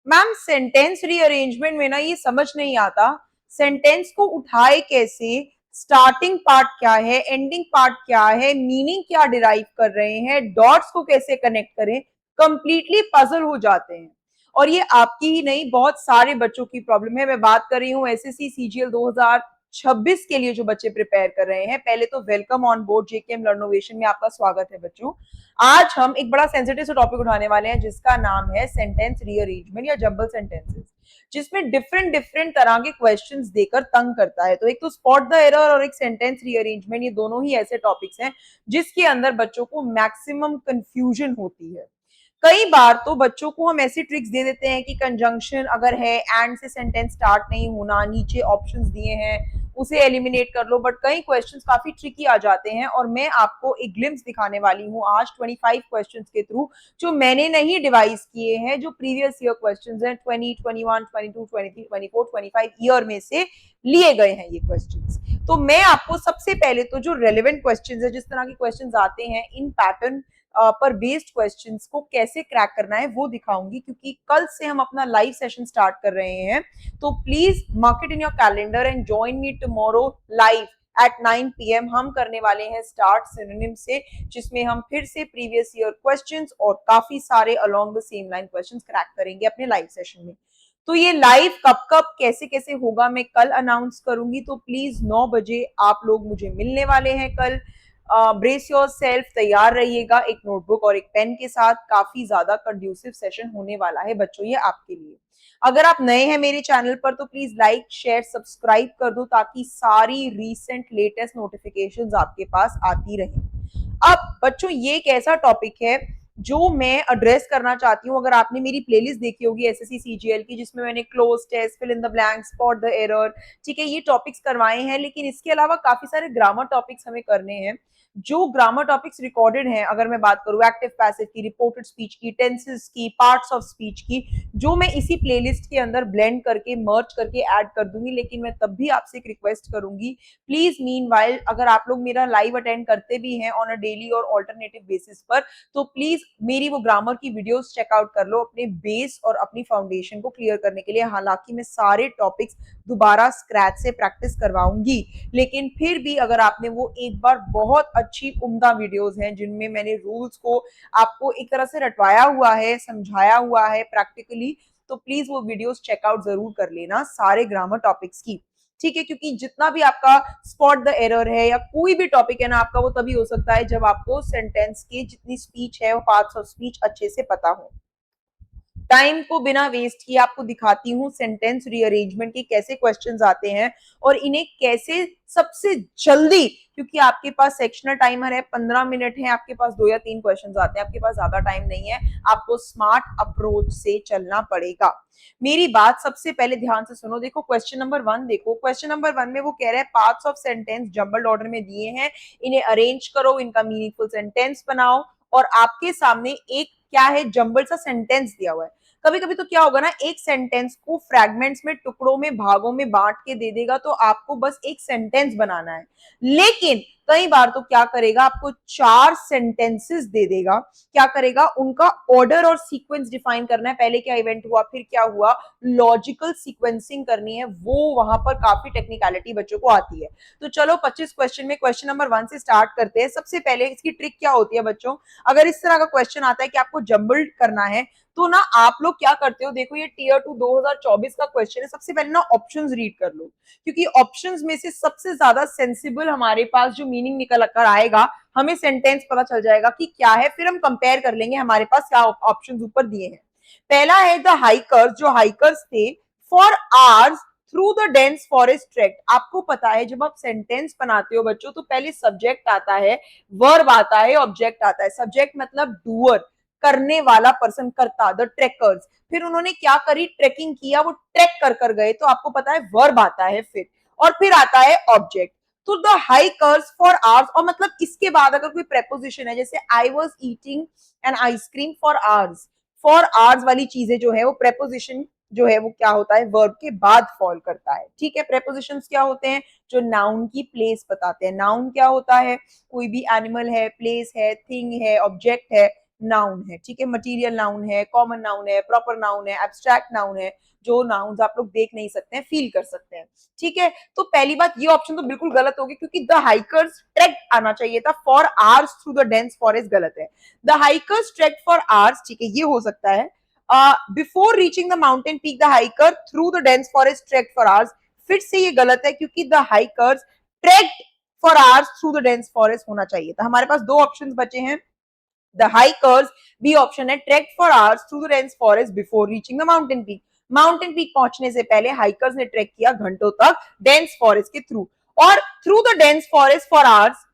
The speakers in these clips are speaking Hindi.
मैम सेंटेंस रीअरेंजमेंट में ना ये समझ नहीं आता सेंटेंस को उठाए कैसे, स्टार्टिंग पार्ट क्या है, एंडिंग पार्ट क्या है, मीनिंग क्या डिराइव कर रहे हैं, डॉट्स को कैसे कनेक्ट करें, कंप्लीटली पजल हो जाते हैं। और ये आपकी ही नहीं बहुत सारे बच्चों की प्रॉब्लम है। मैं बात कर रही हूँ एसएससी सीजीएल 2026 के लिए जो बच्चे प्रिपेयर कर रहे हैं। पहले तो वेलकम ऑन बोर्ड जेकेएम लर्नोवेशन में आपका स्वागत है बच्चों। आज हम एक बड़ा सेंसिटिव सा टॉपिक उठाने वाले हैं जिसका नाम है सेंटेंस रीअरेंजमेंट या जंबल सेंटेंसेस, जिसमें डिफरेंट डिफरेंट तरह के क्वेश्चंस देकर तंग करता है। तो एक तो स्पॉट द एरर और एक सेंटेंस रीअरेंजमेंट, ये दोनों ही ऐसे टॉपिक्स हैं जिसके अंदर बच्चों को मैक्सिमम कंफ्यूजन होती है। कई बार तो बच्चों को हम ऐसी ट्रिक्स दे देते हैं कि कंजंक्शन अगर है, एंड से सेंटेंस स्टार्ट नहीं होना, नीचे ऑप्शंस दिए हैं उसे एलिमिनेट कर लो। बट कई क्वेश्चंस काफी ट्रिकी आ जाते हैं और मैं आपको एक ग्लिम्स दिखाने वाली हूँ आज 25 क्वेश्चंस के थ्रू, जो मैंने नहीं डिवाइस किए हैं, जो प्रीवियस ईयर क्वेश्चंस हैं 20, 21, 22, 23, 24, 25 ईयर में से लिए गए हैं ये क्वेश्चंस। तो मैं आपको सबसे पहले तो जो रेलेवेंट क्वेश्चंस है, जिस तरह के क्वेश्चंस आते हैं इन पैटर्न पर बेस्ड क्वेश्चंस को कैसे क्रैक करना है वो दिखाऊंगी, क्योंकि कल से हम अपना लाइव सेशन स्टार्ट कर रहे हैं। तो please mark it in your calendar and join me tomorrow live at 9 PM। हम करने वाले हैं स्टार्ट सिनोनिम से, जिसमें हम फिर से प्रीवियस ईयर क्वेश्चंस और काफी सारे along the same line questions crack करेंगे अपने लाइव सेशन में। तो ये लाइव कब कब कैसे कैसे होगा मैं कल अनाउंस करूंगी। तो प्लीज 9 बजे आप लोग मुझे मिलने वाले हैं कल। ब्रेस योर सेल्फ, तैयार रहिएगा एक नोटबुक और एक पेन के साथ। काफी ज्यादा कंड्यूसिव सेशन होने वाला है बच्चों ये आपके लिए। अगर आप नए हैं मेरे चैनल पर तो प्लीज लाइक शेयर सब्सक्राइब कर दो ताकि सारी रीसेंट लेटेस्ट नोटिफिकेशंस आपके पास आती रहे। अब बच्चों ये एक ऐसा टॉपिक है जो मैं एड्रेस करना चाहती हूँ। अगर आपने मेरी प्लेलिस्ट देखी होगी एसएससी सीजीएल की, जिसमें मैंने cloze test, fill in the blank, spot the error, ठीक है, ये टॉपिक्स करवाए हैं। लेकिन इसके अलावा काफी सारे ग्रामर टॉपिक्स हमें करने हैं। जो ग्रामर टॉपिक्स रिकॉर्डेड हैं, अगर मैं बात करूं एक्टिव पैसिव की, रिपोर्टेड स्पीच की, टेंसेस की, पार्ट्स ऑफ स्पीच की, जो मैं इसी प्लेलिस्ट के अंदर ब्लेंड करके मर्ज करके ऐड कर दूंगी। लेकिन मैं तब भी आपसे एक रिक्वेस्ट करूंगी, प्लीज मीनवाइल अगर आप लोग मेरा लाइव अटेंड करते भी हैं ऑन अ डेली और ऑल्टरनेटिव बेसिस पर, तो प्लीज मेरी वो ग्रामर की वीडियोस चेकआउट कर लो अपने बेस और अपनी फाउंडेशन को क्लियर करने के लिए। हालांकि मैं सारे टॉपिक्स दोबारा स्क्रैच से प्रैक्टिस करवाऊंगी, लेकिन फिर भी अगर आपने वो एक बार बहुत अच्छी उम्दा वीडियोस हैं जिनमें मैंने रूल्स को आपको एक तरह से रटवाया हुआ है, समझाया हुआ है प्रैक्टिकली, तो प्लीज वो वीडियोस चेकआउट जरूर कर लेना सारे ग्रामर टॉपिक्स की, ठीक है। क्योंकि जितना भी आपका स्पॉट द एरर है या कोई भी टॉपिक है ना आपका, वो तभी हो सकता है जब आपको सेंटेंस की जितनी स्पीच है वो पार्ट्स ऑफ स्पीच अच्छे से पता हो। टाइम को बिना वेस्ट किए आपको दिखाती हूँ सेंटेंस रीअरेंजमेंट के कैसे क्वेश्चंस आते हैं और इन्हें कैसे सबसे जल्दी, क्योंकि आपके पास सेक्शनल टाइमर है, 15 मिनट है, आपके पास 2 या 3 क्वेश्चंस आते हैं, आपके पास ज्यादा टाइम नहीं है, आपको स्मार्ट अप्रोच से चलना पड़ेगा। मेरी बात सबसे पहले ध्यान से सुनो। देखो क्वेश्चन नंबर 1, देखो क्वेश्चन नंबर 1 में वो कह रहा है parts of sentence jumbled order में दिए हैं, इन्हें अरेंज करो, इनका मीनिंगफुल सेंटेंस बनाओ। और आपके सामने एक क्या है, जंबल सा सेंटेंस दिया हुआ है। कभी कभी तो क्या होगा ना, एक सेंटेंस को फ्रैगमेंट्स में, टुकड़ों में, भागों में बांट के दे देगा, तो आपको बस एक सेंटेंस बनाना है। लेकिन कई बार तो क्या करेगा, आपको 4 सेंटेंसेस दे देगा। क्या करेगा, उनका ऑर्डर और सीक्वेंस डिफाइन करना है, पहले क्या इवेंट हुआ, फिर क्या हुआ, लॉजिकल सीक्वेंसिंग करनी है। वो वहां पर काफी टेक्निकलिटी बच्चों को आती है। तो चलो 25 क्वेश्चन में क्वेश्चन नंबर 1 से स्टार्ट करते हैं। सबसे पहले इसकी ट्रिक क्या होती है बच्चों, अगर इस तरह का क्वेश्चन आता है कि आपको जंबल्ड करना है, तो ना आप लोग क्या करते हो, देखो ये टीयर 2 2024 का क्वेश्चन है। सबसे पहले ना ऑप्शंस रीड कर लो, क्योंकि ऑप्शंस में से सबसे ज्यादा सेंसिबल हमारे पास जो मीनिंग निकल कर आएगा, हमें सेंटेंस पता चल जाएगा कि क्या है, फिर हम कंपेयर कर लेंगे हमारे पास क्या ऑप्शंस ऊपर दिए हैं। पहला है द हाइकर्स, जो हाइकर्स थे, for hours through the dense forest track. आपको पता है जब आप सेंटेंस बनाते हो बच्चों, तो पहले सब्जेक्ट आता है, वर्ब आता है, ऑब्जेक्ट आता है। सब्जेक्ट मतलब डूअर, करने वाला पर्सन, करता, द ट्रेकर्स। फिर उन्होंने क्या करी, ट्रेकिंग किया, वो ट्रैक कर कर गए, तो आपको पता है वर्ब आता है फिर, और फिर आता है ऑब्जेक्ट। तो द हाइकर्स फॉर आवर्स, और मतलब इसके बाद अगर कोई प्रेपोजिशन है, जैसे I was eating an ice cream for hours, for hours वाली चीजें जो है वो प्रेपोजिशन जो है वो क्या होता है, वर्ब के बाद फॉल करता है, ठीक है। प्रेपोजिशंस क्या होते हैं, जो नाउन की प्लेस बताते हैं। नाउन क्या होता है, कोई भी एनिमल है, प्लेस है, थिंग है, ऑब्जेक्ट है, नाउन है, ठीक है, मटीरियल नाउन है, कॉमन नाउन है, प्रॉपर नाउन है, एब्स्ट्रैक्ट नाउन है, जो नाउन्स आप लोग देख नहीं सकते हैं, फील कर सकते हैं, ठीक है। तो पहली बात, ये ऑप्शन तो बिल्कुल गलत होगी क्योंकि द हाइकर्स ट्रेक्ड आना चाहिए था, for hours through the dense forest गलत है। The hikers trekked for hours, ठीक है, ये हो सकता है। Before reaching the mountain peak the hiker through the dense forest trekked for hours, फिर से ये गलत है क्योंकि the hikers trekked for hours through the dense forest होना चाहिए था। हमारे पास दो ऑप्शंस बचे हैं, द हाइकर्स, बी ऑप्शन है, trekked for hours through the dense forest before reaching the mountain peak, mountain peak पहुंचने से पहले हाइकर्स ने ट्रेक किया घंटों तक डेंस फॉरेस्ट के थ्रू, और through the dense forest for hours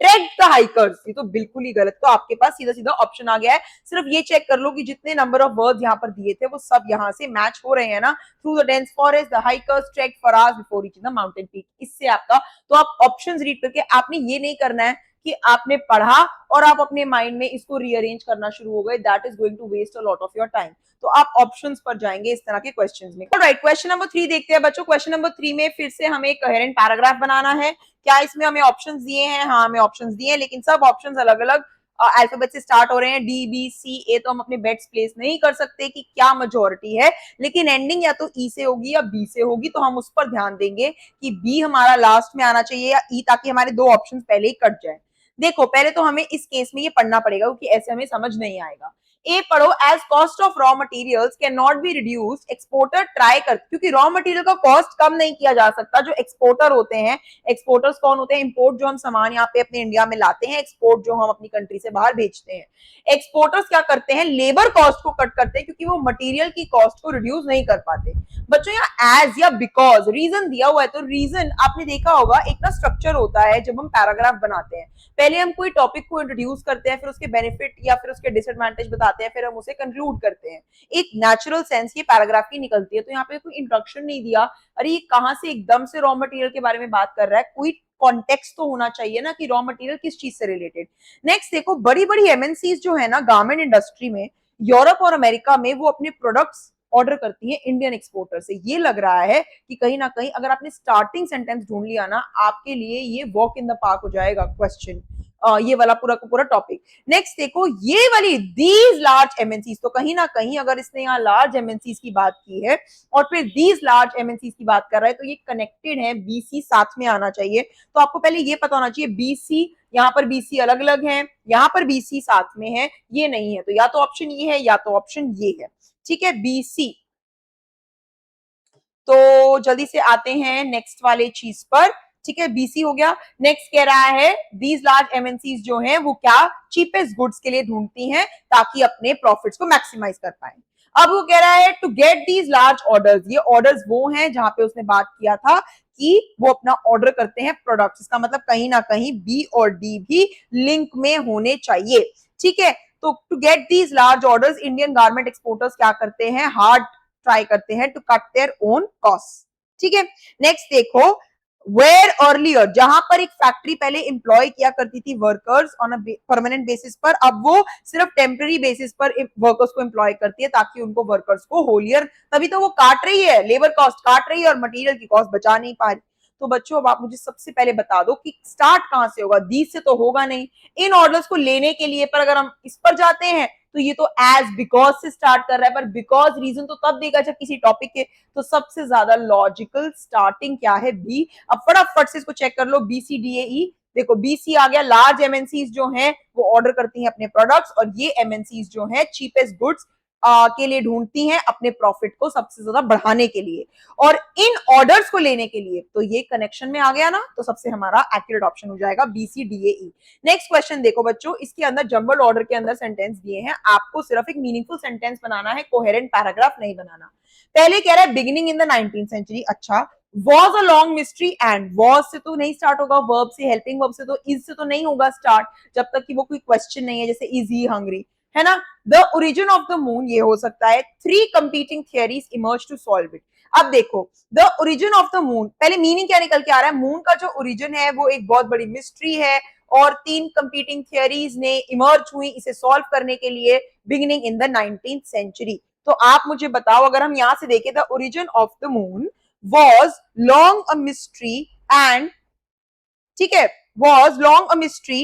trek the hikers, ये तो बिल्कुल ही गलत। तो आपके पास सीधा सीधा ऑप्शन आ गया है। सिर्फ ये चेक कर लो कि जितने नंबर ऑफ वर्ड्स यहाँ पर दिए थे वो सब यहाँ से मैच हो रहे हैं ना, through the dense forest, the hikers trek for hours before reaching the mountain peak, इससे आपका, तो आप ऑप्शंस रीड करके आपने ये नहीं करना है कि आपने पढ़ा और आप अपने माइंड में इसको रीअरेंज करना शुरू हो गए, that is going to waste a lot of your time. तो आप ऑप्शंस पर जाएंगे इस तरह के क्वेश्चंस में। ऑलराइट, क्वेश्चन नंबर 3 देखते हैं बच्चों। क्वेश्चन नंबर 3 में फिर से हमें एक कोहेरेंट पैराग्राफ बनाना है। क्या इसमें हमें ऑप्शंस दिए हैं? हाँ, हमें ऑप्शंस दिए हैं, लेकिन सब ऑप्शंस अलग अलग अल्फाबेट से स्टार्ट हो रहे हैं, डी बी सी ए। तो हम अपने बेट्स प्लेस नहीं कर सकते कि क्या मेजोरिटी है, लेकिन एंडिंग या तो ई से होगी या बी से होगी, तो हम उस पर ध्यान देंगे कि बी हमारा लास्ट में आना चाहिए या ई, ताकि हमारे दो ऑप्शन पहले ही कट जाए। देखो, पहले तो हमें इस केस में ये पढ़ना पड़ेगा क्योंकि ऐसे हमें समझ नहीं आएगा। ए पढ़ो, as cost of raw materials can not be reduced, exporter try कर, क्योंकि रॉ मटेरियल का कॉस्ट कम नहीं किया जा सकता। जो एक्सपोर्टर होते हैं, एक्सपोर्टर्स कौन होते हैं? इंपोर्ट जो हम सामान यहाँ पे अपने इंडिया में लाते हैं, एक्सपोर्ट जो हम अपनी कंट्री से बाहर भेजते हैं। एक्सपोर्टर्स क्या करते हैं? लेबर कॉस्ट को कट करते हैं क्योंकि वो मटेरियल की कॉस्ट को रिड्यूस नहीं कर पाते। बच्चों, यहाँ एज या बिकॉज रीजन दिया हुआ है, तो रीजन आपने देखा होगा, एक ना स्ट्रक्चर होता है जब हम पैराग्राफ बनाते हैं। पहले हम कोई टॉपिक को इंट्रोड्यूस करते हैं, फिर उसके बेनिफिट या फिर उसके डिसएडवांटेज बताते हैं, फिर हम उसे कंक्लूड करते हैं। एक नेचुरल सेंस ये पैराग्राफ की निकलती है। तो यहाँ पे कोई इंट्रोडक्शन नहीं दिया, अरे ये कहां से एकदम से रॉ मटेरियल के बारे में बात कर रहा है, कोई कॉन्टेक्स्ट तो होना चाहिए ना कि रॉ मटेरियल किस चीज से रिलेटेड। नेक्स्ट देखो, बड़ी बड़ी एमएनसीज जो है ना गारमेंट इंडस्ट्री में, यूरोप और अमेरिका में, वो अपने प्रोडक्ट्स ऑर्डर करती है इंडियन एक्सपोर्टर से। ये लग रहा है कि कहीं ना कहीं अगर आपने स्टार्टिंग सेंटेंस ढूंढ लिया ना, आपके लिए ये वॉक इन द पार्क हो जाएगा क्वेश्चन, ये वाला पूरा का पूरा टॉपिक। नेक्स्ट देखो, ये वाली दीज लार्ज एमएनसीज, तो कहीं ना कहीं अगर इसने यहाँ लार्ज एमएनसीज की बात की है और फिर दीज लार्ज एमएनसीज की बात कर रहा है, तो ये कनेक्टेड है, बीसी साथ में आना चाहिए। तो आपको पहले ये पता होना चाहिए, बीसी, यहाँ पर बीसी अलग अलग है, यहाँ पर बीसी साथ में है, ये नहीं है। तो या तो ऑप्शन ये है या तो ऑप्शन ये है, ठीक है, बीसी। तो जल्दी से आते हैं नेक्स्ट वाले चीज पर, ठीक है, बीसी हो गया। नेक्स्ट कह रहा है, दीज लार्ज एमएनसीज जो हैं वो क्या, चीपेस्ट गुड्स के लिए ढूंढती हैं ताकि अपने प्रॉफिट्स को मैक्सिमाइज कर पाए। अब वो कह रहा है to get these large orders, ये ऑर्डर्स वो हैं जहां पे उसने बात किया था कि वो अपना ऑर्डर करते हैं प्रोडक्ट्स। इसका मतलब कहीं ना कहीं बी और डी भी लिंक में होने चाहिए, ठीक है। तो to get these large orders, Indian garment exporters क्या करते हैं, हार्ड ट्राई करते हैं to cut their own cost, ठीक है। नेक्स्ट देखो, वेयर अर्लियर, जहां पर एक फैक्ट्री पहले इंप्लॉय किया करती थी workers on a permanent basis पर, अब वो सिर्फ टेम्पररी बेसिस पर वर्कर्स को इंप्लॉय करती है ताकि उनको वर्कर्स को होलियर, तभी तो वो काट रही है, लेबर कॉस्ट काट रही है और मटेरियल की कॉस्ट बचा नहीं पा रही। तो बच्चों, अब आप मुझे सबसे पहले बता दो कि स्टार्ट कहां से होगा, दी से तो होगा नहीं। इन ऑर्डर्स को लेने के लिए पर अगर हम इस पर जाते हैं तो ये तो एज बिकॉज से स्टार्ट कर रहा है, पर बिकॉज रीजन तो तब देगा जब किसी टॉपिक के, तो सबसे ज्यादा लॉजिकल स्टार्टिंग क्या है, बी। अब फटाफट से इसको चेक कर लो, बी सी डी ए ई। देखो, बीसी आ गया, लार्ज एमएनसीज जो हैं वो ऑर्डर करती हैं अपने प्रोडक्ट्स, और ये एमएनसीज जो हैं चीपेस्ट गुड्स के लिए ढूंढती हैं अपने प्रॉफिट को सबसे ज्यादा बढ़ाने के लिए और इन ऑर्डर्स को लेने के लिए। तो ये कनेक्शन में आ गया ना, तो सबसे हमारा एक्यूरेट ऑप्शन हो जाएगा बीसीडीएई। नेक्स्ट क्वेश्चन देखो बच्चों, इसके अंदर जंबल ऑर्डर के अंदर सेंटेंस दिए हैं, आपको सिर्फ एक मीनिंगफुल सेंटेंस बनाना है, कोहेरेंट पैराग्राफ नहीं बनाना। पहले कह रहा है beginning in the 19th century, अच्छा, was a long mystery and, was से तो नहीं स्टार्ट होगा, वर्ब से, हेल्पिंग वर्ब से, तो इज से तो नहीं होगा स्टार्ट जब तक कि वो कोई क्वेश्चन नहीं है, जैसे इज ही हंग्री, है ना। The origin of the moon, ये हो सकता है, three competing theories emerge to solve it. अब देखो, the origin of the moon, पहले मीनिंग क्या निकल के आ रहा है, मून का जो ओरिजिन है वो एक बहुत बड़ी मिस्ट्री है और तीन कंपीटिंग थियरीज ने इमर्ज हुई इसे सॉल्व करने के लिए beginning in the 19th century. तो आप मुझे बताओ, अगर हम यहां से देखें, the origin of the moon was long a mystery and, ठीक है, was long a mystery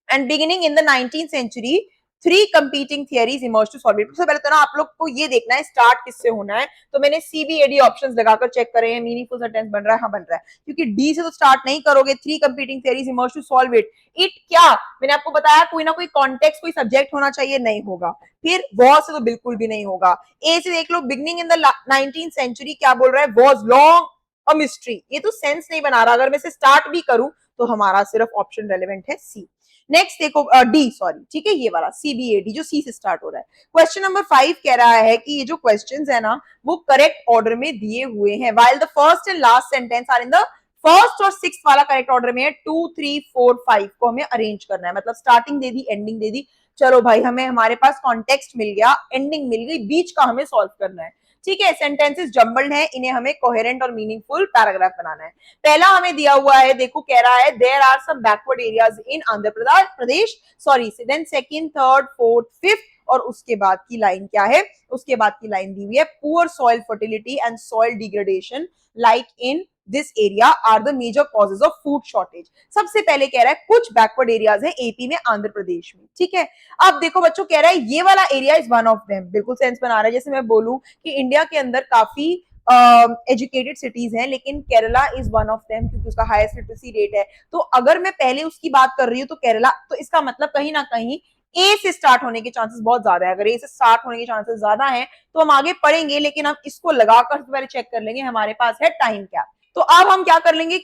and beginning in the 19th century, three competing theories emerge to solve it. सबसे पहले तो ना आप लोग को ये देखना है स्टार्ट किससे होना है, तो मैंने CBAD ऑप्शंस लगाकर चेक करे हैं, मीनिंगफुल सेंटेंस बन रहा है, हाँ बन रहा है, क्योंकि डी से तो स्टार्ट नहीं करोगे। Three competing theories emerge to solve it, it क्या, मैंने आपको बताया कोई ना कोई कॉन्टेक्स्ट कोई सब्जेक्ट होना चाहिए, नहीं होगा। फिर वॉर से तो बिल्कुल भी नहीं होगा। ए से देख लो, beginning in the 19th century, क्या बोल रहा है, वॉज लॉन्ग अ मिस्ट्री, ये तो सेंस नहीं बना रहा। अगर मैं इसे स्टार्ट भी करूं तो हमारा सिर्फ ऑप्शन रेलेवेंट है सी। नेक्स्ट देखो डी, सॉरी, ठीक है, ये वाला CBAD जो सी से स्टार्ट हो रहा है। क्वेश्चन नंबर 5 कह रहा है कि ये जो क्वेश्चंस है ना वो करेक्ट ऑर्डर में दिए हुए हैं, while the first and last sentence are in the first और सिक्स वाला करेक्ट ऑर्डर में है। 2 3 4 5 को हमें अरेंज करना है, मतलब स्टार्टिंग दे दी, एंडिंग दे दी। चलो भाई, हमें हमारे पास कॉन्टेक्स्ट मिल गया, एंडिंग मिल गई, बीच का हमें सॉल्व करना है। ठीक है, सेंटेंसेस जम्बल्ड हैं, इन्हें हमें कोहेरेंट और मीनिंगफुल पैराग्राफ बनाना है। पहला हमें दिया हुआ है, देखो कह रहा है there are some backward areas in Andhra Pradesh, sorry, then second, third, fourth, fifth, और उसके बाद की लाइन क्या है, उसके बाद की लाइन दी हुई है poor soil fertility and soil degradation like in this area are the major causes of food shortage. सबसे पहले कह रहा है कुछ बैकवर्ड एरियाज है एपी में, आंध्र प्रदेश में। ठीक है, अब देखो बच्चों, कह रहा है ये वाला area is one of them, बिल्कुल सेंस बना रहा है। जैसे मैं बोलूं कि इंडिया के अंदर काफी एजुकेटेड सिटीज हैं, लेकिन Kerala is one of them, क्योंकि उसका हाईएस्ट लिटरेसी रेट है। तो अगर मैं पहले उसकी बात कर रही हूँ तो केरला, तो इसका मतलब कहीं ना कहीं ए से स्टार्ट होने के चांसेस बहुत ज्यादा है। अगर ए से स्टार्ट होने के चांसेस ज्यादा है तो हम आगे पढ़ेंगे, लेकिन हम इसको लगाकर पहले चेक कर लेंगे हमारे पास है टाइम क्या। तो अब हम क्या कर लेंगे,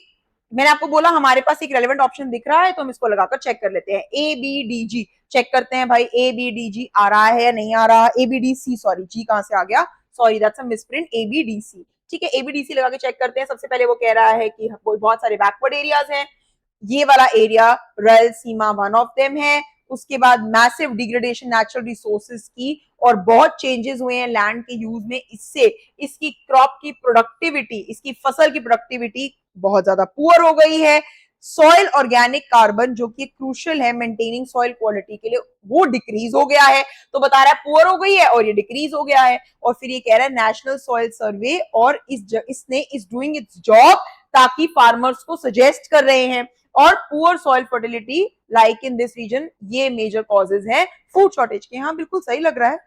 मैंने आपको बोला हमारे पास एक रेलेवेंट ऑप्शन दिख रहा है, तो हम इसको लगाकर चेक कर लेते हैं। ABDG चेक करते हैं भाई, ABDG आ रहा है या नहीं आ रहा। ABDC, सॉरी, जी कहां से आ गया, sorry that's a misprint, ABDC। ठीक है, ABDC लगा के चेक करते हैं। सबसे पहले वो कह रहा है कि बहुत सारे बैकवर्ड एरियाज हैं, ये वाला area Rayalaseema one of them है। उसके बाद मैसिव डिग्रेडेशन नेचुरल रिसोर्सेज की, और बहुत चेंजेस हुए हैं लैंड के यूज में, इससे इसकी क्रॉप की प्रोडक्टिविटी, इसकी फसल की प्रोडक्टिविटी बहुत ज्यादा पुअर हो गई है। सॉइल ऑर्गेनिक कार्बन जो कि क्रूशियल है मेंटेनिंग सॉइल क्वालिटी के लिए, वो डिक्रीज हो गया है। तो बता रहा है पुअर हो गई है और ये डिक्रीज हो गया है। और फिर ये कह रहा है नेशनल सॉइल सर्वे और इसने इज डूइंग इट्स जॉब, ताकि फार्मर्स को सजेस्ट कर रहे हैं। और poor soil fertility like in this region, ये मेजर कॉजेज हैं फूड शॉर्टेज के। हाँ बिल्कुल सही लग रहा है।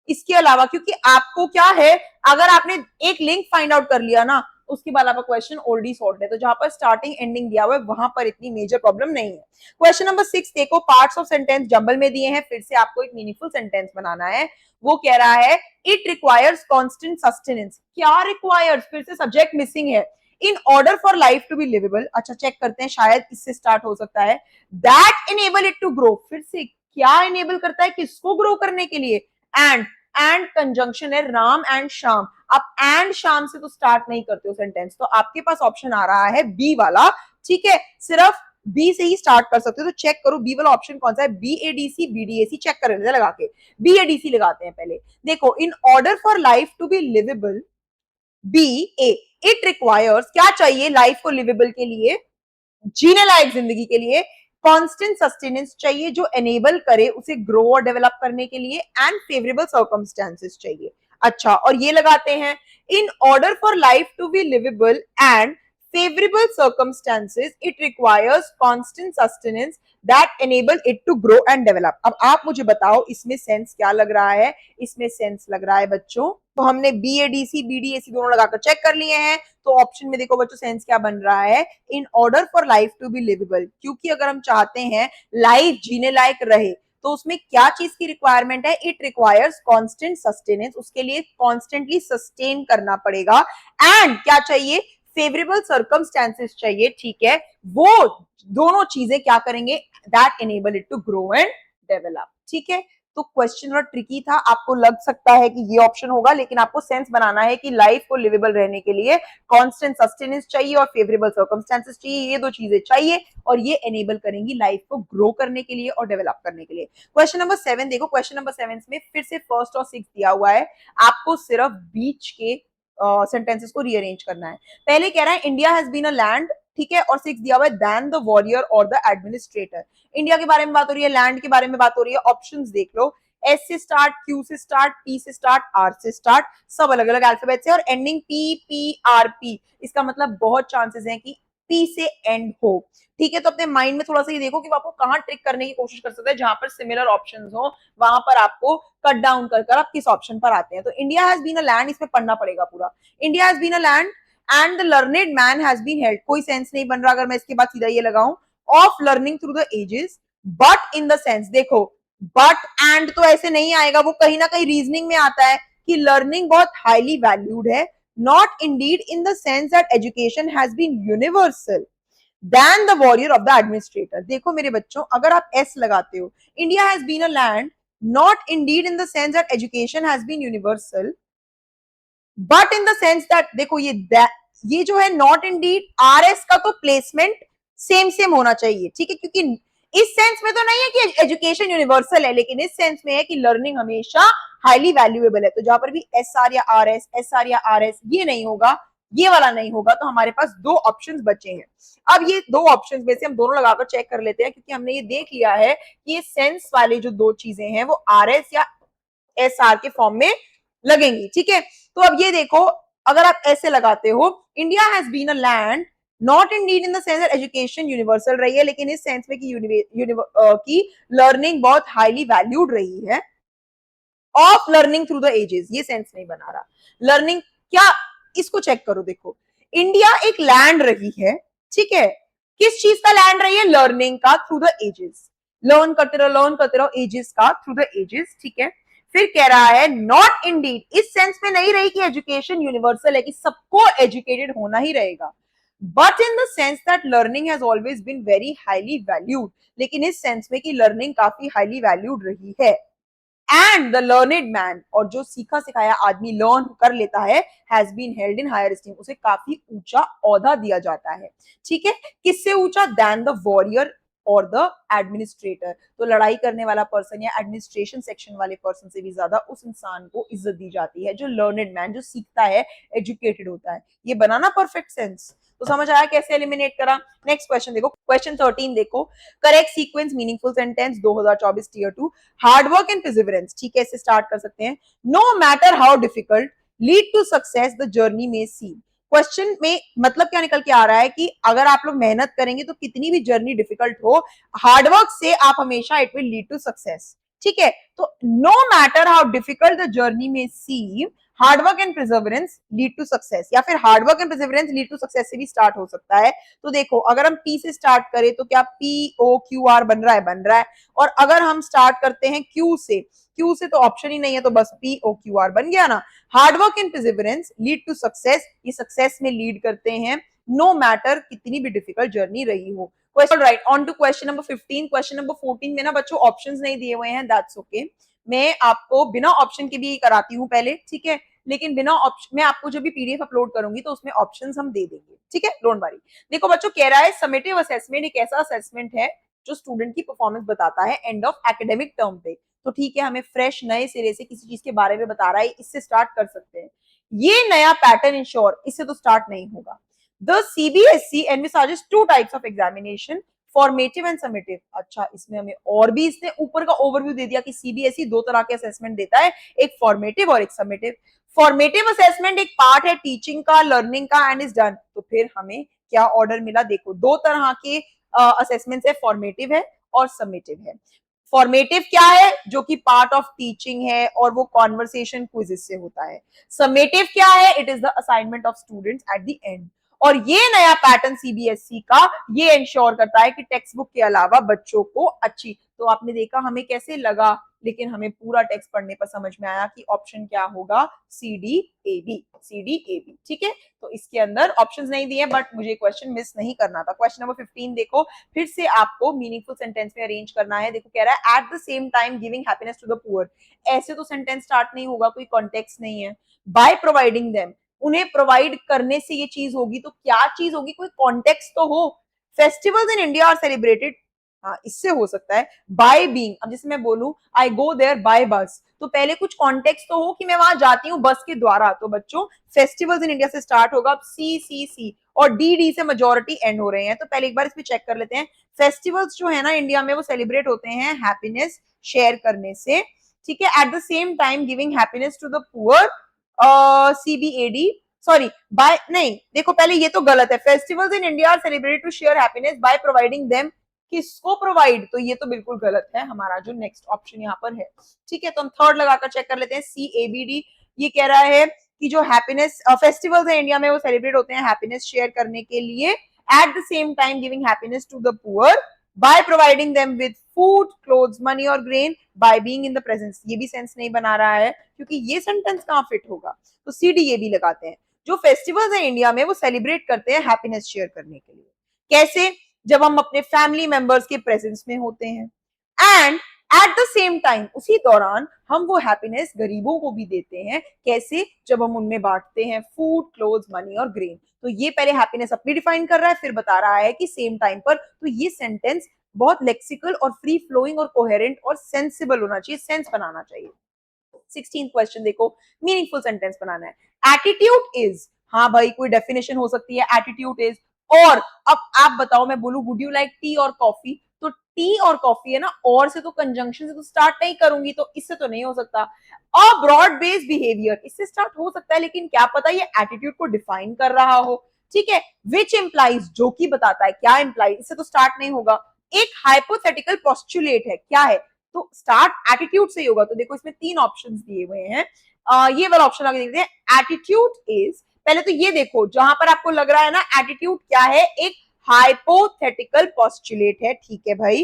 इसके अलावा, क्योंकि आपको क्या है, अगर आपने एक लिंक फाइंड आउट कर लिया ना, उसके बाद आपका क्वेश्चन ऑलरेडी सॉल्व है। तो जहां पर स्टार्टिंग एंडिंग दिया हुआ है वहां पर इतनी मेजर प्रॉब्लम नहीं है। क्वेश्चन नंबर 6 देखो, पार्ट्स ऑफ सेंटेंस जंबल में दिए हैं, फिर से आपको एक मीनिंगफुल सेंटेंस बनाना है। वो कह रहा है इट रिक्वायर्स कांस्टेंट सस्टेनेंस, क्या रिक्वायर्स, फिर से सब्जेक्ट मिसिंग है, in order for life to be livable. अच्छा चेक करते हैं, शायद इससे स्टार्ट हो सकता है। That enable it to grow, फिर से क्या इनेबल करता है, किसको ग्रो करने के लिए। एंड कंजंक्शन है राम एंड श्याम। आप एंड श्याम से तो स्टार्ट नहीं करते हो सेंटेंस, तो आपके पास ऑप्शन आ रहा है बी वाला। ठीक है, सिर्फ बी से ही स्टार्ट कर सकते हो। तो चेक करो बी वाला ऑप्शन कौन सा है, BADC BDAC, चेक कर लेते हैं लगा के। BADC लगाते हैं पहले। देखो, in order for life to be livable, BA, it requires, क्या चाहिए लाइफ को लिवेबल के लिए, जीने लायक जिंदगी के लिए, कांस्टेंट सस्टेनेंस चाहिए जो एनेबल करे उसे ग्रो और डेवलप करने के लिए, एंड फेवरेबल सर्कमस्टेंसेस चाहिए। अच्छा, और ये लगाते हैं in order for life to be livable and favorable circumstances it requires constant sustenance that enable it to grow and develop। अब आप मुझे बताओ इसमें सेंस क्या लग रहा है। इसमें सेंस लग रहा है बच्चों, तो हमने BADC BDAC दोनों लगाकर चेक कर लिए हैं। तो ऑप्शन में देखो बच्चों सेंस क्या बन रहा है, in order for life to be livable, क्योंकि अगर हम चाहते हैं लाइफ जीने लायक रहे तो उसमें क्या चीज की रिक्वायरमेंट है, इट रिक्वायर्स कांस्टेंट सस्टेनेंस, उसके लिए कॉन्स्टेंटली सस्टेन करना पड़ेगा। एंड क्या चाहिए, फेवरेबल सर्कमस्टेंसेस चाहिए। ठीक है, वो दोनों चीजें क्या करेंगे, that enable it to grow and develop. ठीक है, तो क्वेश्चन थोड़ा ट्रिकी था, आपको लग सकता है कि ये ऑप्शन होगा, लेकिन आपको सेंस बनाना है कि लाइफ को लिवेबल रहने के लिए कांस्टेंट सस्टेनेंस चाहिए और फेवरेबल सर्कमस्टेंसेस चाहिए, ये दो चीजें चाहिए, और ये एनेबल करेंगी लाइफ को ग्रो करने के लिए और डेवलप करने के लिए। क्वेश्चन नंबर 7 देखो, क्वेश्चन नंबर 7 में फिर से फर्स्ट और सिक्स दिया हुआ है, आपको सिर्फ बीच के सेंटेंसेस को रीअरेंज करना है। पहले कह रहा है India has been a land, ठीक है, और सिक्स दिया हुआ है देन द वॉरियर और द एडमिनिस्ट्रेटर। इंडिया के बारे में बात हो रही है, लैंड के बारे में बात हो रही है। ऑप्शंस देख लो, एस से स्टार्ट, क्यू से स्टार्ट, पी से स्टार्ट, आर से स्टार्ट, सब अलग अलग अल्फाबेट से, और एंडिंग PPRP। इसका मतलब बहुत चांसेस हैं कि पी से एंड हो। ठीक है, तो अपने माइंड में थोड़ा सा ये देखो कि आपको कहां ट्रिक करने की कोशिश कर सकते हैं, जहां पर सिमिलर ऑप्शंस हो वहां पर आपको कट डाउन कर आप किस ऑप्शन पर आते हैं। तो India has been a land, इसमें पढ़ना पड़ेगा पूरा। India has been a land and the learned man has been held, कोई सेंस नहीं बन रहा अगर मैं इसके बाद सीधा ये लगाऊं, of learning through the ages, but in the sense, देखो बट एंड तो ऐसे नहीं आएगा, वो कहीं ना कहीं रीजनिंग में आता है कि लर्निंग बहुत हाईली वैल्यूड है, not indeed in the sense that education has been universal then the warrior of the administrator. देखो मेरे बच्चों, अगर आप एस लगाते हो, India has been a land not indeed in the sense that education has been universal, but in the sense that, देखो ये जो है नॉट इंडीड, आर एस का तो प्लेसमेंट सेम सेम होना चाहिए, ठीक है, क्योंकि इस सेंस में तो नहीं है कि एजुकेशन यूनिवर्सल है, लेकिन इस सेंस में है कि लर्निंग हमेशा हाईली वैल्यूएबल है। तो जहां पर भी एस आर या आर एस, एस आर या आर एस, ये नहीं होगा, ये वाला नहीं होगा, तो हमारे पास दो ऑप्शंस बचे हैं। अब ये दो ऑप्शंस में से हम दोनों लगाकर चेक कर लेते हैं, क्योंकि हमने ये देख लिया है कि ये सेंस वाले जो दो चीजें हैं वो आर एस या एस आर के फॉर्म में लगेंगी, ठीक है। तो अब ये देखो, अगर आप ऐसे लगाते हो, India has been a land not indeed in the sense that education universal रही है, लेकिन इस सेंस में कि लर्निंग बहुत हाईली वैल्यूड रही है, of learning through the ages, ये सेंस नहीं बना रहा। लर्निंग क्या, इसको चेक करो, देखो इंडिया एक लैंड रही है, ठीक है, किस चीज का लैंड रही है, लर्निंग का, थ्रू द एजेस, लर्न करते रहो एजेस का, थ्रू द एजेस, ठीक है। फिर कह रहा है नॉट इंडीड, इस सेंस में नहीं रही कि एजुकेशन यूनिवर्सल है, कि सबको एजुकेटेड होना ही रहेगा, but in the sense that learning has always been very highly valued, लेकिन इस सेंस में कि लर्निंग काफी हाईली वैल्यूड रही है, एंड द लर्नेड मैन, और जो सीखा सिखाया आदमी लर्न कर लेता है, has been held in higher esteem, उसे काफी ऊंचा औहदा दिया जाता है, ठीक है, किससे ऊंचा, दैन द वॉरियर और द एडमिनिस्ट्रेटर, तो लड़ाई करने वाला पर्सन या एडमिनिस्ट्रेशन सेक्शन वाले पर्सन से भी ज्यादा उस इंसान को इज्जत दी जाती है जो लर्नेड मैन, जो सीखता है, एजुकेटेड होता है। ये बनाना परफेक्ट सेंस, तो समझ आया कैसे एलिमिनेट करा। नेक्स्ट क्वेश्चन देखो, क्वेश्चन 13 देखो, correct sequence meaningful sentence 2024 tier 2, hard work and perseverance, ठीक है, इससे स्टार्ट कर सकते हैं। No matter how difficult lead to success the journey में सी, क्वेश्चन में मतलब क्या निकल के आ रहा है कि अगर आप लोग मेहनत करेंगे तो कितनी भी जर्नी डिफिकल्ट हो, हार्डवर्क से आप हमेशा it will lead to success, ठीक है। तो no matter how difficult the journey में seem, hard work and perseverance lead to success, या फिर hard work and perseverance lead to success से भी स्टार्ट हो सकता है। तो देखो, अगर हम पी से स्टार्ट करें तो क्या पी ओ क्यू आर बन रहा है, बन रहा है, और अगर हम स्टार्ट करते हैं क्यू से, क्यू से तो ऑप्शन ही नहीं है, तो बस पी ओ क्यू आर बन गया ना। Hard work and perseverance lead to success, ये सक्सेस में लीड करते हैं, नो मैटर कितनी भी डिफिकल्ट जर्नी रही हो। Question right, on to question number 15। Question number 14 में ना बच्चों ऑप्शंस नहीं दिए हुए हैं, दैट्स ओके, मैं आपको बिना ऑप्शन के भी कराती हूँ पहले, ठीक है, लेकिन बिना ऑप्शन, मैं आपको जब भी पीडीएफ अपलोड करूंगी तो उसमें ऑप्शंस हम दे देंगे, ठीक है, डोंट वरी। देखो बच्चों, कह रहा है समेटिव असेसमेंट एक ऐसा असेसमेंट है जो स्टूडेंट की परफॉर्मेंस बताता है एंड ऑफ एकेडमिक टर्म पे। तो ठीक है, हमें फ्रेश नए सिरे से किसी चीज के बारे में बता रहा है, इससे स्टार्ट कर सकते हैं। ये नया पैटर्न इंश्योर, इससे तो स्टार्ट नहीं होगा। The CBSE envisages two types of examination, formative and summative. अच्छा, इसमें हमें और भी इसने ऊपर का ओवरव्यू दे दिया कि सीबीएसई दो तरह के असेसमेंट देता है, एक फॉर्मेटिव और एक समेटिव। फॉर्मेटिव असेसमेंट एक पार्ट है टीचिंग का, लर्निंग का, एंड इज डन। तो फिर हमें क्या ऑर्डर मिला, देखो दो तरह के असेसमेंट है, फॉर्मेटिव है और समेटिव है। फॉर्मेटिव क्या है, जो कि पार्ट ऑफ टीचिंग है और वो कॉन्वर्सेशन क्विज़ेस से होता है। समेटिव क्या है, it is the assignment of students at the end. और ये नया पैटर्न सीबीएसई का ये इंश्योर करता है कि टेक्स्ट बुक के अलावा बच्चों को अच्छी, तो आपने देखा हमें कैसे लगा, लेकिन हमें पूरा टेक्स्ट पढ़ने पर समझ में आया कि ऑप्शन क्या होगा, C D A B, C D A B, ठीक है। तो इसके अंदर ऑप्शंस नहीं दिए, बट मुझे क्वेश्चन मिस नहीं करना था। क्वेश्चन नंबर 15 देखो, फिर से आपको मीनिंगफुल सेंटेंस में अरेंज करना है। देखो कह रहा है at the same time giving happiness to the poor, ऐसे तो सेंटेंस स्टार्ट नहीं होगा, कोई कॉन्टेक्स्ट नहीं है। बाय प्रोवाइडिंग देम, उन्हें प्रोवाइड करने से ये चीज होगी, तो क्या चीज होगी, कोई कॉन्टेक्स्ट तो हो। Festivals in India are celebrated, हाँ इससे हो सकता है। बाय बीइंग, अब जैसे मैं बोलूं आई गो देयर बाय बस, तो पहले कुछ कॉन्टेक्स्ट तो हो कि मैं वहां जाती हूँ बस के द्वारा, तो बच्चों फेस्टिवल्स इन इंडिया से स्टार्ट होगा। अब सी सी सी और डी डी से मेजोरिटी एंड हो रहे हैं, तो पहले एक बार इसमें चेक कर लेते हैं। फेस्टिवल्स जो है ना इंडिया में, वो सेलिब्रेट होते हैं हैप्पीनेस शेयर करने से, ठीक है, at the same time giving happiness to the poor, C B A D, sorry by नहीं, देखो पहले ये तो गलत है, festivals in India are celebrated to share happiness by providing them, किसको प्रोवाइड, तो ये तो बिल्कुल गलत है, हमारा जो नेक्स्ट ऑप्शन यहाँ पर है। ठीक है, तो हम थर्ड लगाकर चेक कर लेते हैं, CABD। ये कह रहा है कि जो हैप्पीनेस फेस्टिवल्स है इंडिया में वो सेलिब्रेट होते हैं हैप्पीनेस शेयर करने के लिए, at the same time giving happiness to the poor by providing them with food, clothes, money और grain, by being in the presence. ये भी सेंस नहीं बना रहा है क्योंकि ये सेंटेंस कहाँ फिट होगा, तो CDAB लगाते हैं। जो फेस्टिवल्स है इंडिया में वो सेलिब्रेट करते हैं हैप्पीनेस शेयर करने के लिए, कैसे, जब हम अपने फैमिली मेंबर्स के प्रेजेंस में होते हैं, and eight the same time उसी दौरान हम वो हैप्पीनेस गरीबों को भी देते हैं, कैसे, जब हम उनमें बांटते हैं फूड, क्लोथ्स, मनी और ग्रेन। तो ये पहले हैप्पीनेस अपनी डिफाइन कर रहा है, फिर बता रहा है कि सेम टाइम पर, तो ये सेंटेंस बहुत लेक्सिकल और फ्री फ्लोइंग और कोहेरेंट और सेंसिबल होना चाहिए, सेंस बनाना चाहिए। 16 क्वेश्चन देखो, मीनिंगफुल सेंटेंस बनाना है। एटीट्यूड इज, हाँ भाई कोई डेफिनेशन हो सकती है, एटीट्यूड इज, और अब आप बताओ, मैं बोलूं वुड यू लाइक टी और कॉफी, तो टी और कॉफी है ना, और से तो कंजंक्शन से तो स्टार्ट नहीं करूंगी, तो इससे तो नहीं हो सकता। अ ब्रॉड बेस्ड बिहेवियर, इससे स्टार्ट हो सकता है, लेकिन क्या पता ये एटीट्यूड को डिफाइन कर रहा हो। ठीक है, विच इंप्लाइज, जो कि बताता है, क्या इंप्लाइज, इससे तो स्टार्ट नहीं होगा। एक हाइपोथेटिकल पोस्टुलेट है, क्या है, तो स्टार्ट एटीट्यूड से ही होगा। तो देखो इसमें 3 ऑप्शंस दिए हुए हैं, ये वाला ऑप्शन आगे देखते हैं, एटीट्यूड इज, पहले तो ये देखो जहां पर आपको लग रहा है ना एटीट्यूड क्या है, एक हाइपोथेटिकल पोस्टुलेट है, ठीक है भाई,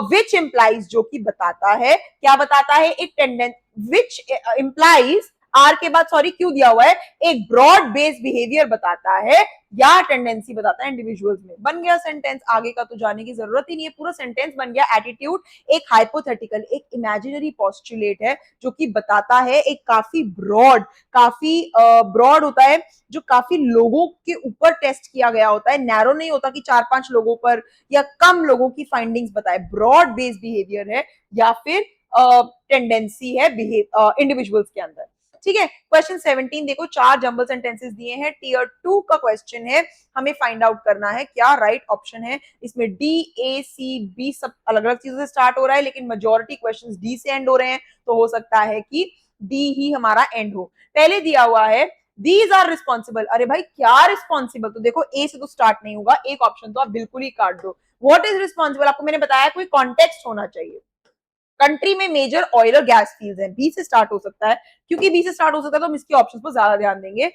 विच इंप्लाइज, जो कि बताता है, क्या बताता है, एक टेंडेंस, विच इंप्लाइज, आर के बाद सॉरी क्यों दिया हुआ है, एक ब्रॉड बेस्ड बिहेवियर बताता है या टेंडेंसी बताता है इंडिविजुअल्स में। बन गया सेंटेंस, आगे का तो जाने की जरूरत ही नहीं है, पूरा सेंटेंस बन गया। एटीट्यूड एक हाइपोथेटिकल, एक इमेजिनरी पोस्टुलेट है जो कि बताता है एक काफी ब्रॉड, काफी ब्रॉड होता है, जो काफी लोगों के ऊपर टेस्ट किया गया होता है, नैरो नहीं होता कि 4-5 लोगों पर या कम लोगों की फाइंडिंग्स बताए, ब्रॉड बेस्ड बिहेवियर है या फिर टेंडेंसी है इंडिविजुअल्स के अंदर। ठीक है, क्वेश्चन 17 देखो, 4 जंबल सेंटेंसेस दिए हैं, टीयर 2 का क्वेश्चन है, हमें फाइंड आउट करना है क्या राइट ऑप्शन है। इसमें डी, ए, सी, बी सब अलग अलग चीजों से स्टार्ट हो रहा है, लेकिन मेजोरिटी क्वेश्चंस डी से एंड हो रहे हैं, तो हो सकता है कि डी ही हमारा एंड हो। पहले दिया हुआ है दीज आर रिस्पॉन्सिबल, अरे भाई क्या रिस्पॉन्सिबल, तो देखो ए से तो स्टार्ट नहीं होगा, एक ऑप्शन तो आप बिल्कुल ही काट दो। व्हाट इज रिस्पॉन्सिबल, आपको मैंने बताया कोई कॉन्टेक्स्ट होना चाहिए। कंट्री में मेजर ऑयल और गैस फील्ड्स हैं, बी से स्टार्ट हो सकता है, क्योंकि बी से स्टार्ट हो सकता है तो हम इसके ऑप्शंस पर ज्यादा ध्यान देंगे।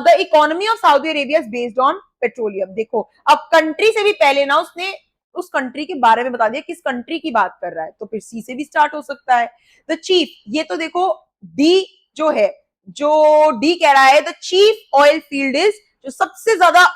The economy of Saudi Arabia is based on petroleum, देखो अब कंट्री से भी पहले ना उसने उस कंट्री के बारे में बता दिया किस कंट्री की बात कर रहा है, तो फिर सी से भी स्टार्ट हो सकता है। द चीफ, ये तो देखो डी जो है, जो डी कह रहा है the chief oil field is, जो सबसे ज्यादा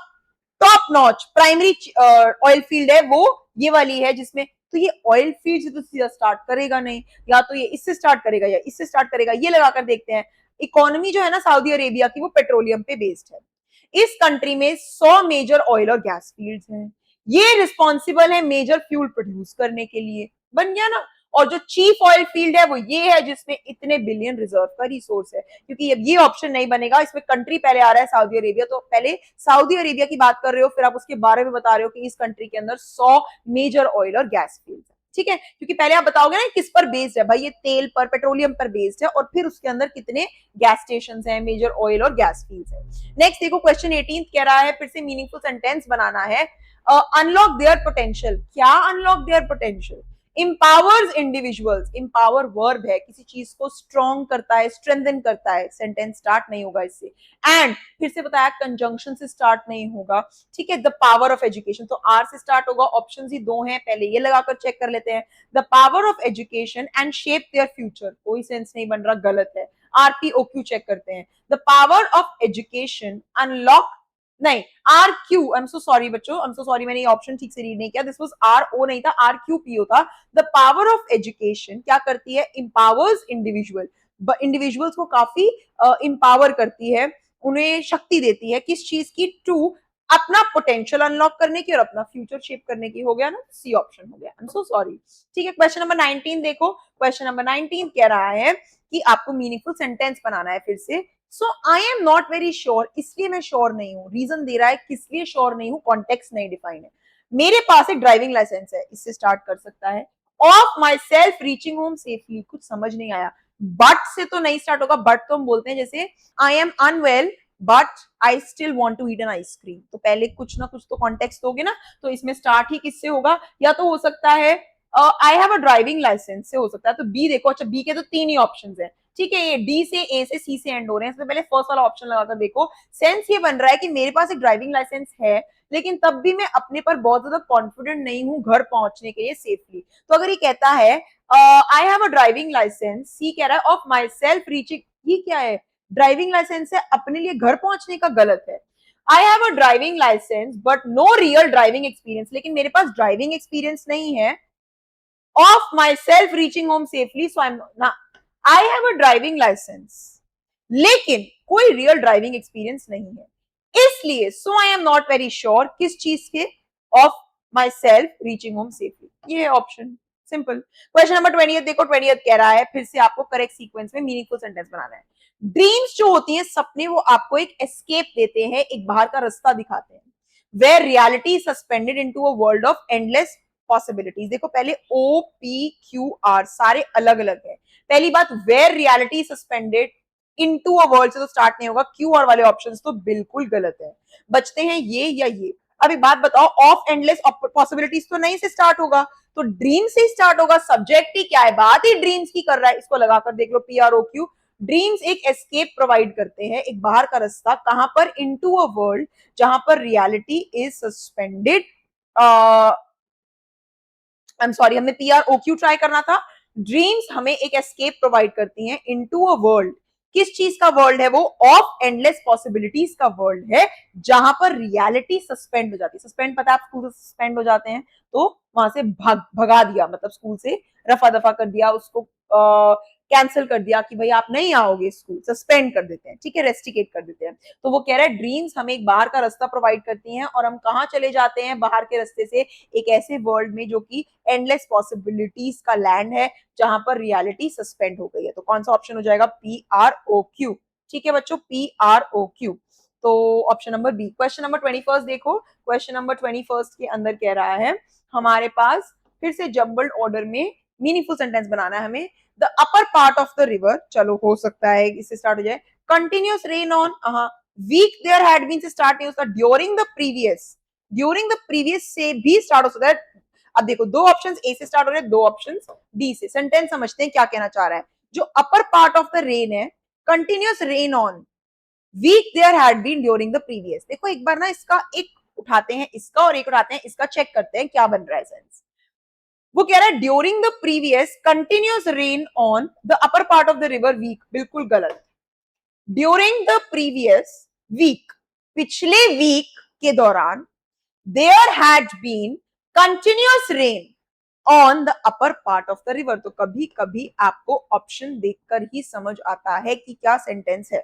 top notch primary oil field है वो ये वाली है, जिसमें तो ये ऑयल फील्ड से तो सीधा स्टार्ट करेगा नहीं, या तो ये इससे स्टार्ट करेगा या इससे स्टार्ट करेगा, ये लगाकर देखते हैं। इकोनॉमी जो है ना सऊदी अरेबिया की वो पेट्रोलियम पे बेस्ड है। इस कंट्री में 100 मेजर ऑयल और गैस फील्ड्स हैं, ये रिस्पॉन्सिबल है मेजर फ्यूल प्रोड्यूस करने के लिए, बन गया ना। और जो चीफ ऑयल फील्ड है वो ये है जिसमें इतने बिलियन रिजर्व का रिसोर्स है, क्योंकि अब ये ऑप्शन नहीं बनेगा, इसमें कंट्री पहले आ रहा है सऊदी अरेबिया, तो पहले सऊदी अरेबिया की बात कर रहे हो, फिर आप उसके बारे में बता रहे हो कि इस कंट्री के अंदर 100 मेजर ऑयल और गैस फील्ड है। ठीक है, क्योंकि पहले आप बताओगे ना किस पर बेस्ड है, भाई ये तेल पर, पेट्रोलियम पर बेस्ड है, और फिर उसके अंदर कितने गैस स्टेशन हैं, मेजर ऑयल और गैस फील्ड है। नेक्स्ट देखो क्वेश्चन 18 कह रहा है, फिर से मीनिंगफुल सेंटेंस बनाना है। अनलॉक देयर पोटेंशियल, क्या unlock their potential, empowers individuals, empower verb है, किसी चीज को स्ट्रॉन्ग करता है, स्ट्रेंथन करता है, सेंटेंस स्टार्ट नहीं होगा इससे। एंड फिर से बताया कंजंक्शन से स्टार्ट नहीं होगा। ठीक है, द पावर ऑफ एजुकेशन, तो आर से स्टार्ट होगा, ऑप्शन ही 2 हैं, पहले ये लगाकर चेक कर लेते हैं। The power of education and shape their future, कोई सेंस नहीं बन रहा, गलत है। RPOQ चेक करते हैं, the power of education unlock, नहीं R Q, I am so sorry बच्चों, आई एम सो सॉरी, मैंने ये ऑप्शन ठीक से रीड नहीं किया, दिस वाज RO नहीं था, RQPO था। द पावर ऑफ एजुकेशन क्या करती है, इंपावर्स इंडिविजुअल, इंडिविजुअल्स को काफी इंपावर करती है, उन्हें शक्ति देती है, किस चीज की, टू अपना पोटेंशियल अनलॉक करने की और अपना फ्यूचर शेप करने की, हो गया ना, सी ऑप्शन हो गया, आई एम सो सॉरी। ठीक है, क्वेश्चन नंबर 19 देखो, क्वेश्चन नंबर 19 कह रहा है कि आपको मीनिंगफुल सेंटेंस बनाना है फिर से। So I am not very sure, इसलिए मैं श्योर नहीं हूं, रीजन दे रहा है किस लिए श्योर नहीं हूं, कॉन्टेक्स्ट नहीं डिफाइन है। मेरे पास एक ड्राइविंग लाइसेंस है, इससे स्टार्ट कर सकता है। Of myself reaching home safely, कुछ समझ नहीं आया, बट से तो नहीं स्टार्ट होगा, बट तो हम बोलते हैं जैसे I am unwell but I still want to eat an ice cream. तो पहले कुछ ना कुछ तो कॉन्टेक्स्ट दोगे ना, तो इसमें स्टार्ट ही किससे होगा, या तो हो सकता है I have a driving licence से हो सकता है। तो बी देखो, अच्छा बी के तो तीन ही ऑप्शन है, ठीक है, ये डी से, ए से, सी से एंड हो रहे हैं। इसमें पहले फर्स्ट वाला ऑप्शन लगाकर देखो, सेंस ये बन रहा है कि मेरे पास एक ड्राइविंग लाइसेंस है, लेकिन तब भी मैं अपने पर बहुत ज्यादा कॉन्फिडेंट नहीं हूं घर पहुंचने के लिए सेफली। तो अगर ये कहता है I have a driving licence, C कह रहा है ऑफ माई सेल्फ रीचिंग, ये क्या है, ड्राइविंग लाइसेंस है अपने लिए घर पहुंचने का, गलत है। I have a driving licence but no real driving experience, लेकिन मेरे पास ड्राइविंग एक्सपीरियंस नहीं है of myself reaching home safely, so I am ना, I have a driving licence लेकिन कोई रियल ड्राइविंग एक्सपीरियंस नहीं है, इसलिए so I am not very sure किस चीज के, of myself reaching home safely, ये है ऑप्शन। सिंपल। क्वेश्चन नंबर 20 देखो, 20 कह रहा है फिर से आपको करेक्ट सीक्वेंस में मीनिंगफुल सेंटेंस बनाना है। ड्रीम्स जो होती हैं, सपने, वो आपको एक एस्केप देते हैं, एक बाहर का रास्ता दिखाते हैं, where reality suspended into a world of endless possibilities. देखो पहले ओ पी क्यू आर सारे अलग अलग है। पहली बात, where reality suspended into a world से तो स्टार्ट नहीं होगा, क्यू आर वाले ऑप्शंस तो बिल्कुल गलत है, बचते हैं ये या ये। अब एक बात बताओ, ऑफ एंडलेस पॉसिबिलिटीज तो नहीं से स्टार्ट होगा, तो ड्रीम से स्टार्ट होगा, सब्जेक्ट ही क्या है, बात ही ड्रीम्स की कर रहा है, इसको लगाकर देख लो, P R O Q. Dreams एक एस्केप प्रोवाइड करते हैं, एक बाहर का रास्ता, कहां पर, इनटू अ वर्ल्ड जहां पर reality is suspended, I am sorry, हमने P R O Q try करना था। ड्रीम्स हमें एक एस्केप प्रोवाइड करती हैं इनटू अ वर्ल्ड, किस चीज का वर्ल्ड है वो, ऑफ एंडलेस पॉसिबिलिटीज का वर्ल्ड है, जहां पर रियलिटी सस्पेंड हो जाती है। सस्पेंड पता है, आप स्कूल से सस्पेंड हो जाते हैं, तो वहां से भगा दिया, मतलब स्कूल से रफा दफा कर दिया, उसको कैंसिल कर दिया कि भाई आप नहीं आओगे स्कूल, सस्पेंड कर देते हैं, ठीक है, रेस्टिकेट कर देते हैं। तो वो कह रहा है ड्रीम्स हमें एक बाहर का रास्ता प्रोवाइड करती हैं, और हम कहाँ चले जाते हैं बाहर के रास्ते से, एक ऐसे वर्ल्ड में जो कि एंडलेस पॉसिबिलिटीज का लैंड है, जहां पर रियलिटी सस्पेंड हो गई है। तो कौन सा ऑप्शन हो जाएगा, पी आर ओ क्यू। ठीक है बच्चों, पी आर ओ क्यू। तो option number B. Question number 21 देखो, क्वेश्चन नंबर 21 के अंदर कह रहा है हमारे पास फिर से जम्बल्ड ऑर्डर में मीनिंगफुल सेंटेंस बनाना है हमें। The upper part of the river, चलो हो सकता है इससे स्टार्ट हो जाए, continuous rain on, week there had been से स्टार्ट नहीं होता, ड्यूरिंग द प्रीवियस से भी स्टार्ट हो सकता है। अब देखो दो ऑप्शंस ए से स्टार्ट हो रहे हैं, दो ऑप्शंस डी से। सेंटेंस समझते हैं क्या कहना चाह रहा है। जो upper part of the rain है, continuous rain on, week there had been during the previous. देखो एक बार ना इसका एक उठाते हैं इसका और एक उठाते हैं इसका, चेक करते हैं क्या बन रहा है सेंस। वो कह रहा है during the previous continuous rain on the upper part of the river week, बिल्कुल गलत। ड्यूरिंग द प्रीवियस वीक, पिछले वीक के दौरान, there had been continuous rain on the upper part of the river. तो कभी कभी आपको ऑप्शन देखकर ही समझ आता है कि क्या सेंटेंस है,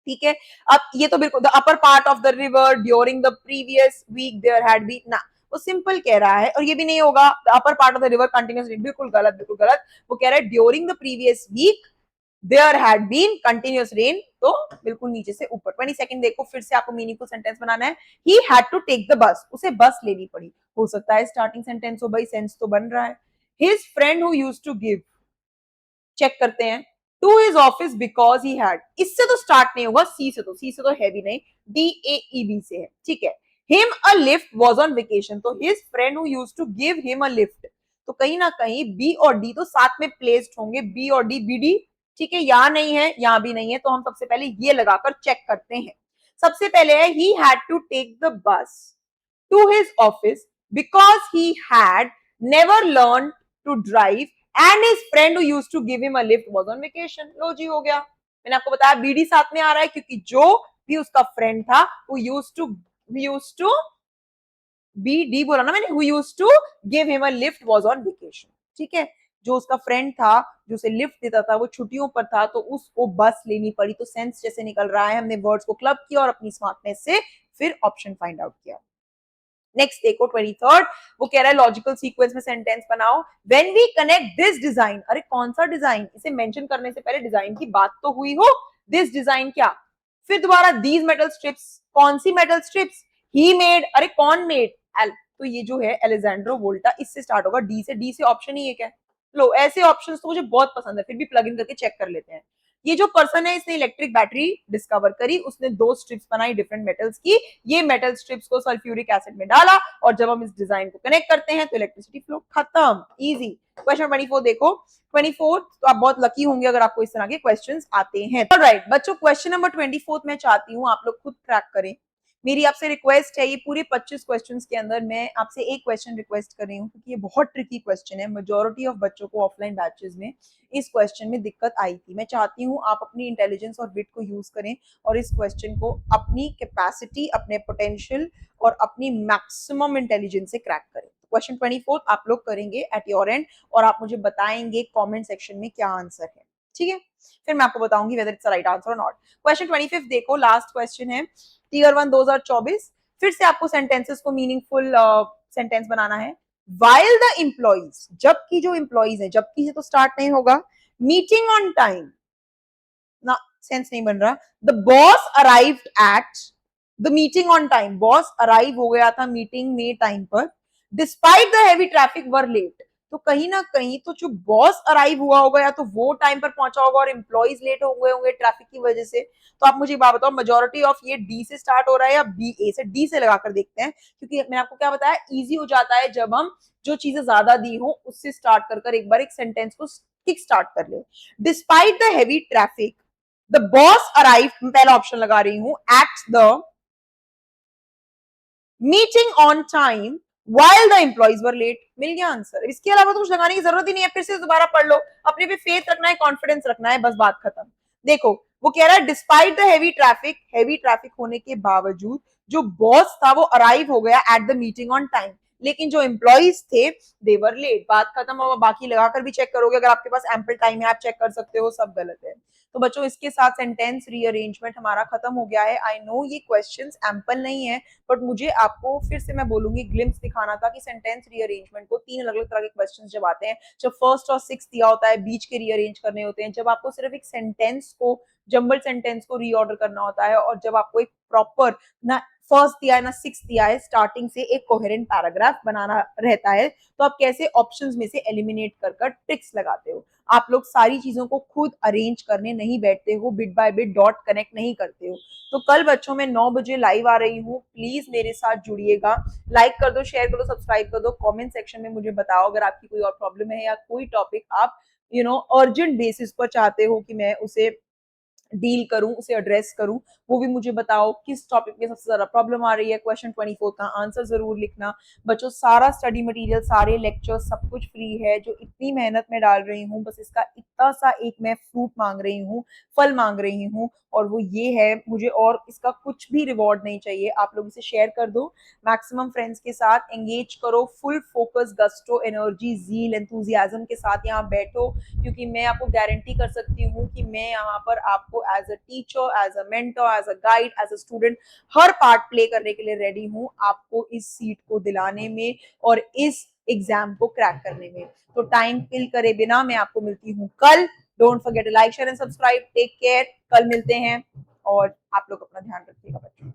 ठीक है। अब ये तो बिल्कुल, the upper part of the river during the previous week there had been, ना वो सिंपल कह रहा है, और ये भी नहीं होगा, the upper part of the river continuous, बिल्कुल गलत, बिल्कुल गलत। वो कह रहा है during the previous week there had been continuous rain, तो बिल्कुल नीचे से ऊपर। 22 देखो, फिर से आपको मीनिंगफुल सेंटेंस बनाना है। He had to take the bus, उसे बस लेनी पड़ी, हो सकता है स्टार्टिंग सेंटेंस हो, भाई सेंस तो बन रहा है। His friend who used to give, check करते हैं, to his office because he had, इससे तो स्टार्ट नहीं होगा, सी से तो, सी से तो है भी नहीं, डी ए ई बी से है, ठीक है। Him a lift was on vacation, तो his friend who used to give him a lift, तो कहीं ना कहीं बी और डी तो साथ में प्लेस्ड होंगे, बी और डी, बी डी, ठीक है, यहां नहीं है यहां भी नहीं है, तो हम सबसे पहले ये लगाकर चेक करते हैं। सबसे पहले है he had to take the bus to his office because he had never learn to drive and his friend who used to give him a lift was on vacation. लो जी, हो गया। मैंने आपको बताया बीडी साथ में आ रहा है, क्योंकि जो भी उसका फ्रेंड था वो यूज्ड टू बी डी बोला ना मैंने, who used to give him a lift was on vacation, ठीक है। जो उसका फ्रेंड था जो उसे लिफ्ट देता था वो छुट्टियों पर था, तो उसको बस लेनी पड़ी। तो सेंस जैसे निकल रहा है, हमने वर्ड्स को क्लब किया और अपनी स्मार्टनेस से फिर ऑप्शन फाइंड आउट किया। नेक्स्ट देखो 23, वो कह रहा है लॉजिकल सीक्वेंस में सेंटेंस बनाओ। When we connect this design, अरे कौन सा डिजाइन, इसे मेंशन करने से पहले डिजाइन की बात तो हुई हो, दिस डिजाइन क्या, फिर दोबारा दीज मेटल स्ट्रिप्स, कौन सी मेटल स्ट्रिप्स, ही मेड, अरे कौन मेड, एल, तो ये जो है एलेजेंड्रो वोल्टा, इससे स्टार्ट होगा, डी से, डी से ऑप्शन ही एक है। लो ऐसे ऑप्शंस तो मुझे बहुत पसंद है, फिर भी प्लग इन करके चेक कर लेते हैं। ये जो पर्सन है इसने इलेक्ट्रिक बैटरी डिस्कवर करी, उसने 2 स्ट्रिप्स बनाई डिफरेंट मेटल्स की, ये मेटल स्ट्रिप्स को सल्फ्यूरिक एसिड में डाला और जब हम इस डिजाइन को कनेक्ट करते हैं तो इलेक्ट्रिसिटी फ्लो खत्म। इजी। क्वेश्चन 24 देखो। 24 तो आप बहुत लकी होंगे अगर आपको इस तरह के क्वेश्चंस आते हैं। ऑलराइट बच्चों, क्वेश्चन नंबर 24 मैं चाहती हूँ आप लोग खुद क्रैक करें। मेरी आपसे रिक्वेस्ट है, ये पूरे 25 क्वेश्चंस के अंदर मैं आपसे एक क्वेश्चन रिक्वेस्ट कर रही हूँ क्योंकि ये बहुत ट्रिकी क्वेश्चन है। मेजॉरिटी ऑफ बच्चों को ऑफलाइन बैचेस में इस क्वेश्चन में दिक्कत आई थी। मैं चाहती हूँ आप अपनी इंटेलिजेंस और विट को यूज करें और इस क्वेश्चन को अपनी कैपेसिटी, अपने पोटेंशियल और अपनी मैक्सिमम इंटेलिजेंस से क्रैक करें। क्वेश्चन 24 आप लोग करेंगे एट योर एंड और आप मुझे बताएंगे कमेंट सेक्शन में क्या आंसर है, ठीक है? फिर मैं आपको बताऊंगी वेदर इट्स राइट आंसर और नॉट। क्वेश्चन 25 देखो, लास्ट क्वेश्चन है, टीयर 1 2024। फिर से आपको सेंटेंसेस को मीनिंगफुल सेंटेंस बनाना है। वाइल द एम्प्लॉइज, जबकि जो एम्प्लॉइज है, जबकि से तो स्टार्ट नहीं होगा, मीटिंग ऑन टाइम ना, सेंस नहीं बन रहा। The boss arrived at the meeting on time, boss arrive हो गया था मीटिंग में टाइम पर, despite the heavy traffic were late. तो कहीं ना कहीं तो जो बॉस अराइव हुआ होगा या तो वो टाइम पर पहुंचा होगा और एम्प्लॉइज लेट हो गए होंगे ट्रैफिक की वजह से। तो आप मुझे बात बताओ, मेजोरिटी ऑफ ये डी से स्टार्ट हो रहा है या बी, ए से? डी से लगाकर देखते हैं क्योंकि मैंने आपको क्या बताया, इजी हो जाता है जब हम जो चीजें ज्यादा दी हो उससे स्टार्ट कर एक बार एक सेंटेंस को किक स्टार्ट कर ले। Despite the heavy traffic the boss arrive, पहला ऑप्शन लगा रही हूं, eight the meeting on time while the employees were late। मिल गया आंसर। इसके अलावा तो कुछ लगाने की जरूरत ही नहीं है, फिर से दोबारा पढ़ लो, अपने पे फेथ रखना है, कॉन्फिडेंस रखना है, बस बात खत्म। देखो वो कह रहा है डिस्पाइट द हेवी ट्रैफिक होने के बावजूद जो बॉस था वो अराइव हो गया eight the meeting on time, लेकिन जो एम्प्लॉइज थे दे वर लेट। बात खत्म। और बाकी लगाकर भी चेक करोगे, अगर आपके पास एम्पल टाइम है आप चेक कर सकते हो, सब गलत है। तो बच्चों इसके साथ सेंटेंस रीअरेंजमेंट हमारा खत्म हो गया है। आई नो ये क्वेश्चंस एम्पल नहीं है, बट मुझे आपको फिर से मैं बोलूंगी ग्लिम्स दिखाना था कि सेंटेंस रीअरेंजमेंट को 3 अलग अलग तरह के क्वेश्चंस जब आते हैं, जब फर्स्ट और सिक्स दिया होता है, बीच के रीअरेंज करने होते हैं, जब आपको सिर्फ एक सेंटेंस को, जंबल सेंटेंस को रीऑर्डर करना होता है, और जब आपको एक प्रॉपर ना फर्स्ट दिया है ना सिक्स दिया है, स्टार्टिंग से एक कोहेरेंट पैराग्राफ बनाना रहता है, तो आप कैसे ऑप्शंस में से एलिमिनेट कर कर ट्रिक्स लगाते हो। आप लोग सारी चीजों को खुद अरेंज करने नहीं बैठते हो, bit by bit dot connect नहीं करते हो। तो कल बच्चों मैं 9 बजे लाइव आ रही हूँ, प्लीज मेरे साथ जुड़िएगा। लाइक कर दो, शेयर कर दो, सब्सक्राइब कर दो, कमेंट सेक्शन में मुझे बताओ अगर आपकी कोई और प्रॉब्लम है या कोई टॉपिक आप अर्जेंट बेसिस पर चाहते हो कि मैं उसे डील करूं, उसे एड्रेस करूं, वो भी मुझे बताओ किस टॉपिक में सबसे ज्यादा प्रॉब्लम आ रही है। क्वेश्चन 24 का आंसर जरूर लिखना। बच्चों सारा स्टडी मटेरियल, सारे लेक्चर्स, सब कुछ फ्री है। जो इतनी मेहनत मैं डाल रही हूँ, बस इसका इतना सा एक मैं फ्रूट मांग रही हूँ, फल मांग रही हूँ, और वो ये है, मुझे और इसका कुछ भी रिवॉर्ड नहीं चाहिए। आप लोग इसे शेयर कर दो मैक्सिमम फ्रेंड्स के साथ, एंगेज करो, फुल फोकस, गस्टो, एनर्जी, जील, एंथुजियाज्म के साथ यहाँ बैठो, क्योंकि मैं आपको गारंटी कर सकती हूँ कि मैं यहाँ पर आपको as a teacher, as a mentor, as a guide, as a student हर पार्ट प्ले करने के लिए रेडी हूँ, आपको इस सीट को दिलाने में और इस एग्जाम को क्रैक करने में। तो टाइम किल करे बिना मैं आपको मिलती हूँ कल। Don't forget like, share and subscribe. Take care, कल मिलते हैं और आप लोग अपना ध्यान रखिएगा बच्चों।